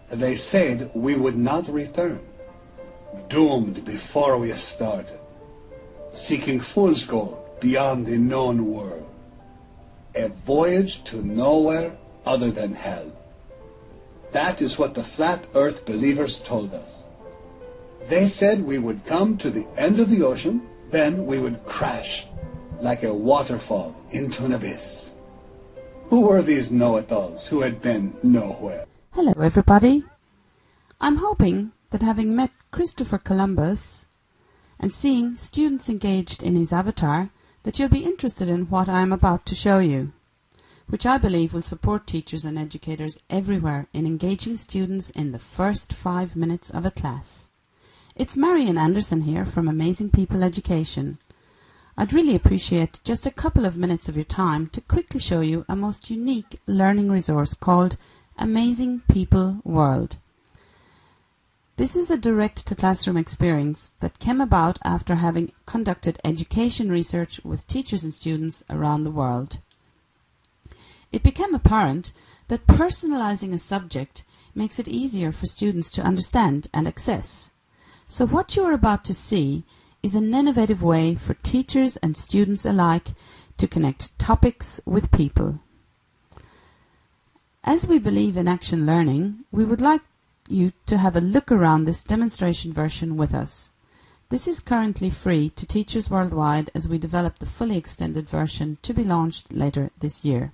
They said we would not return, doomed before we started, seeking fool's gold beyond the known world, a voyage to nowhere other than hell. That is what the flat earth believers told us. They said we would come to the end of the ocean, then we would crash like a waterfall into an abyss. Who were these know-it-alls who had been nowhere? Hello everybody. I'm hoping that having met Christopher Columbus and seeing students engaged in his avatar, that you'll be interested in what I'm about to show you, which I believe will support teachers and educators everywhere in engaging students in the first 5 minutes of a class. It's Marion Andersson here from Amazing People Education. I'd really appreciate just a couple of minutes of your time to quickly show you a most unique learning resource called Amazing People World. This is a direct-to-classroom experience that came about after having conducted education research with teachers and students around the world. It became apparent that personalizing a subject makes it easier for students to understand and access. So what you are about to see is an innovative way for teachers and students alike to connect topics with people. As we believe in action learning, we would like you to have a look around this demonstration version with us. This is currently free to teachers worldwide as we develop the fully extended version to be launched later this year.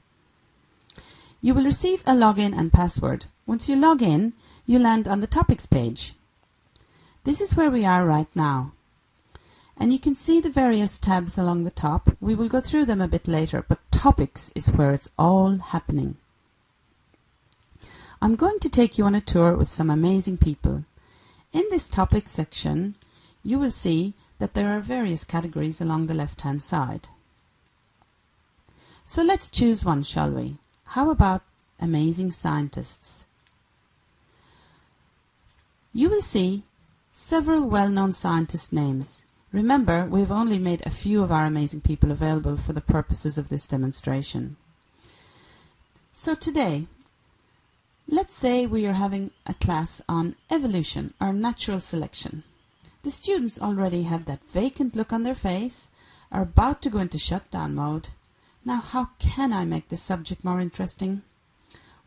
You will receive a login and password. Once you log in, you land on the topics page. This is where we are right now. And you can see the various tabs along the top. We will go through them a bit later, but topics is where it's all happening. I'm going to take you on a tour with some amazing people. In this topics section, you will see that there are various categories along the left-hand side. So let's choose one, shall we? How about amazing scientists? You will see several well-known scientist names. Remember, we've only made a few of our amazing people available for the purposes of this demonstration. So today, let's say we are having a class on evolution or natural selection. The students already have that vacant look on their face, are about to go into shutdown mode. Now, how can I make this subject more interesting?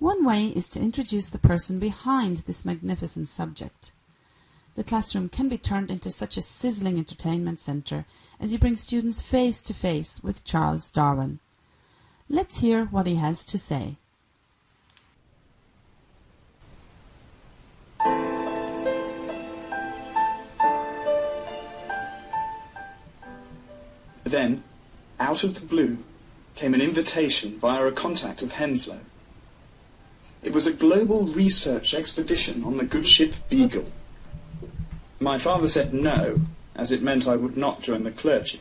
One way is to introduce the person behind this magnificent subject. The classroom can be turned into such a sizzling entertainment center as you bring students face to face with Charles Darwin. Let's hear what he has to say. Then, out of the blue, came an invitation via a contact of Henslow. It was a global research expedition on the good ship Beagle. My father said no, as it meant I would not join the clergy.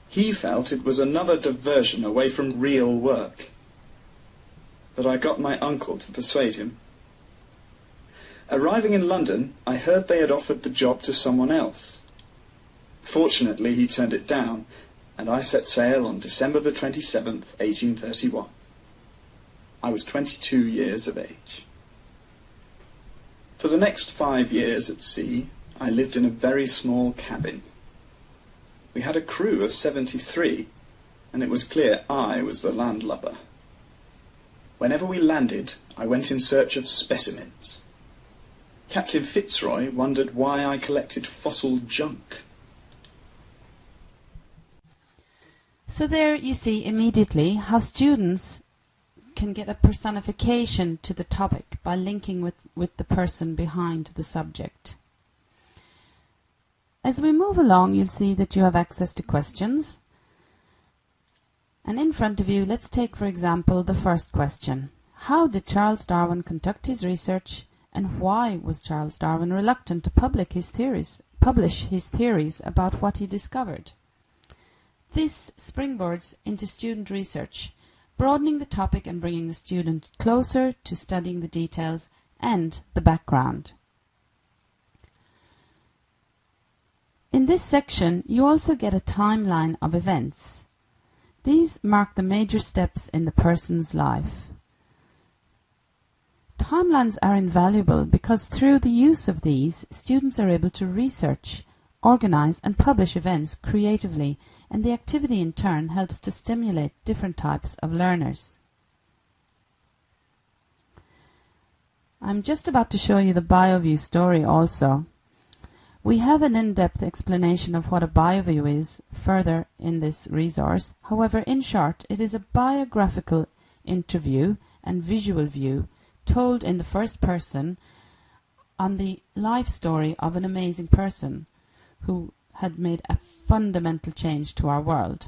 He felt it was another diversion away from real work. But I got my uncle to persuade him. Arriving in London, I heard they had offered the job to someone else. Fortunately, he turned it down, and I set sail on December the 27th, 1831. I was 22 years of age. For the next 5 years at sea, I lived in a very small cabin. We had a crew of 73, and it was clear I was the landlubber. Whenever we landed, I went in search of specimens. Captain Fitzroy wondered why I collected fossil junk. So there you see immediately how students can get a personification to the topic by linking with the person behind the subject. As we move along, you'll see that you have access to questions. And in front of you, let's take, for example, the first question. How did Charles Darwin conduct his research, and why was Charles Darwin reluctant to publish his theories about what he discovered? This springboards into student research, broadening the topic and bringing the student closer to studying the details and the background. In this section, you also get a timeline of events. These mark the major steps in the person's life. Timelines are invaluable because through the use of these, students are able to research, organize and publish events creatively, and the activity in turn helps to stimulate different types of learners. I'm just about to show you the BioView story also. We have an in-depth explanation of what a BioView is further in this resource. However, in short, it is a biographical interview and visual view told in the first person on the life story of an amazing person who had made a fundamental change to our world.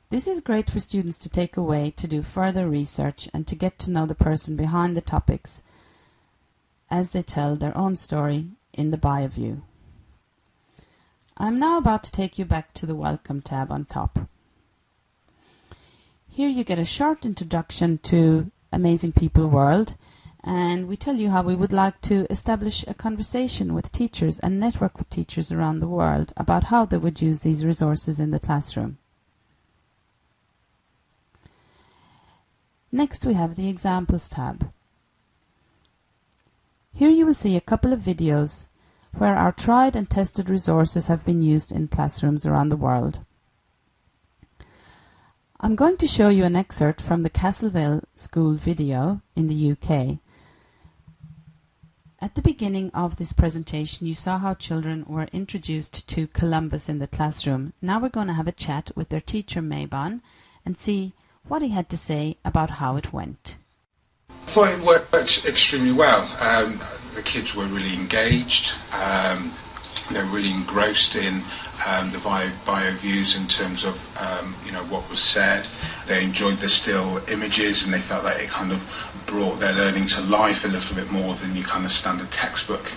This is great for students to take away to do further research and to get to know the person behind the topics as they tell their own story in the BioView. I'm now about to take you back to the Welcome tab on top. Here you get a short introduction to Amazing People World, and we tell you how we would like to establish a conversation with teachers and network with teachers around the world about how they would use these resources in the classroom. Next we have the Examples tab. Here you will see a couple of videos where our tried and tested resources have been used in classrooms around the world. I'm going to show you an excerpt from the Castlevale School video in the UK. At the beginning of this presentation you saw how children were introduced to Columbus in the classroom. Now we're going to have a chat with their teacher Mayban and see what he had to say about how it went. I thought it worked extremely well. The kids were really engaged. They were really engrossed in the bio views in terms of what was said. They enjoyed the still images, and they felt like it kind of brought their learning to life a little bit more than your kind of standard textbook.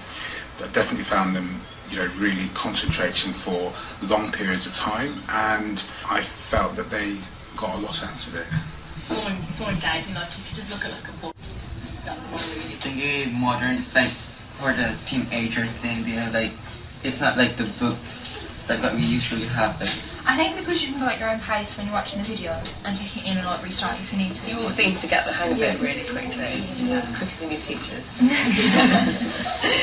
But I definitely found them really concentrating for long periods of time, and I felt that they got a lot out of it. It's more engaging, like if you just look at like a book, I think modern is like for the teenager thing, like it's not like the books like what we usually have. Like I think because you can go at your own pace when you're watching the video and take it in and like restart if you need to. You all seem to get the hang of it really quickly, quicker than your teachers.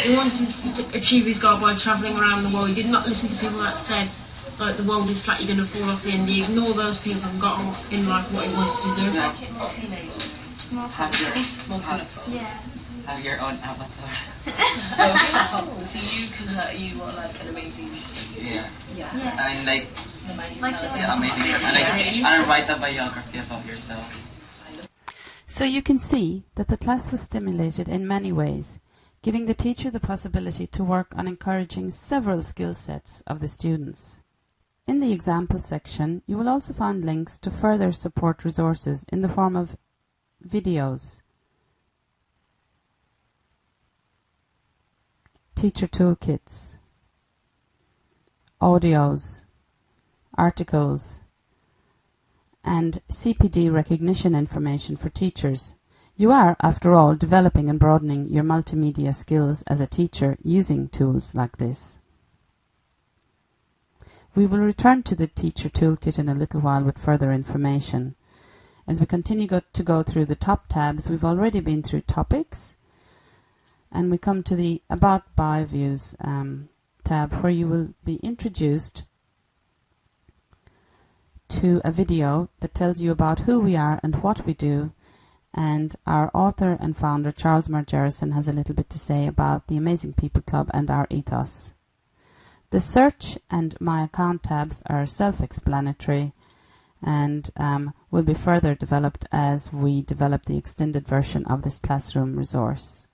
He wanted to achieve his goal by travelling around the world. He did not listen to people that said like the world is flat, you're going to fall off the end. He ignored those people and got on in life what he wanted to do. Make it more teenage, more colourful. Yeah. have your own avatar. Oh, so you are like an amazing. Yeah. Yeah. And like Amazing. yeah, amazing person. And write a biography about yourself. So you can see that the class was stimulated in many ways, giving the teacher the possibility to work on encouraging several skill sets of the students. In the example section, you will also find links to further support resources in the form of videos, teacher toolkits, audios, articles, and CPD recognition information for teachers. You are, after all, developing and broadening your multimedia skills as a teacher using tools like this. We will return to the teacher toolkit in a little while with further information. As we continue to go through the top tabs, we've already been through topics, and we come to the About BioViews tab, where you will be introduced to a video that tells you about who we are and what we do, and our author and founder Charles Margerison has a little bit to say about the Amazing People Club and our ethos. The search and my account tabs are self-explanatory and will be further developed as we develop the extended version of this classroom resource.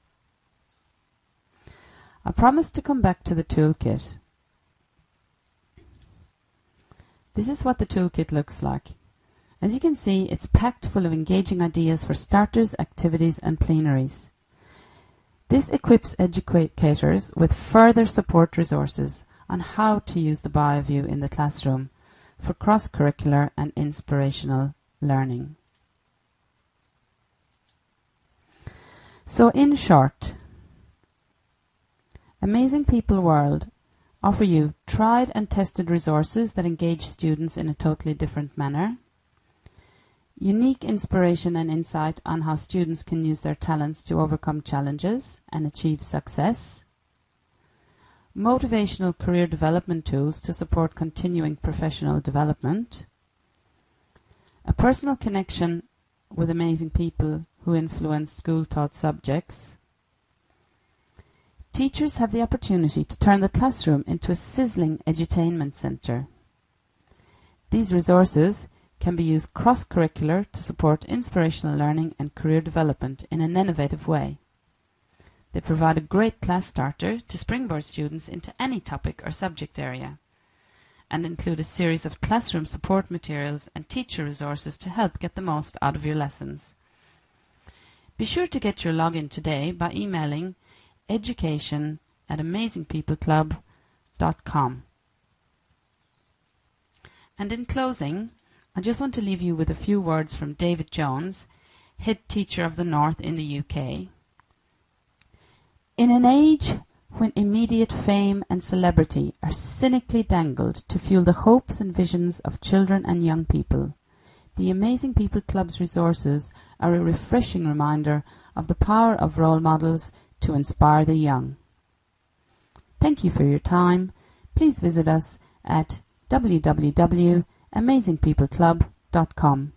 I promise to come back to the toolkit. This is what the toolkit looks like. As you can see, it's packed full of engaging ideas for starters, activities and plenaries. This equips educators with further support resources on how to use the BioView in the classroom for cross-curricular and inspirational learning. So in short, Amazing People World offer you tried and tested resources that engage students in a totally different manner. unique inspiration and insight on how students can use their talents to overcome challenges and achieve success, motivational career development tools to support continuing professional development, a personal connection with amazing people who influence school-taught subjects. Teachers have the opportunity to turn the classroom into a sizzling edutainment centre. These resources can be used cross-curricular to support inspirational learning and career development in an innovative way. They provide a great class starter to springboard students into any topic or subject area, and include a series of classroom support materials and teacher resources to help get the most out of your lessons. Be sure to get your login today by emailing education@amazingpeopleclub.com. And in closing, I just want to leave you with a few words from David Jones, head teacher of the North in the UK. In an age when immediate fame and celebrity are cynically dangled to fuel the hopes and visions of children and young people, the Amazing People Club's resources are a refreshing reminder of the power of role models to inspire the young. Thank you for your time. Please visit us at www.amazingpeopleclub.com.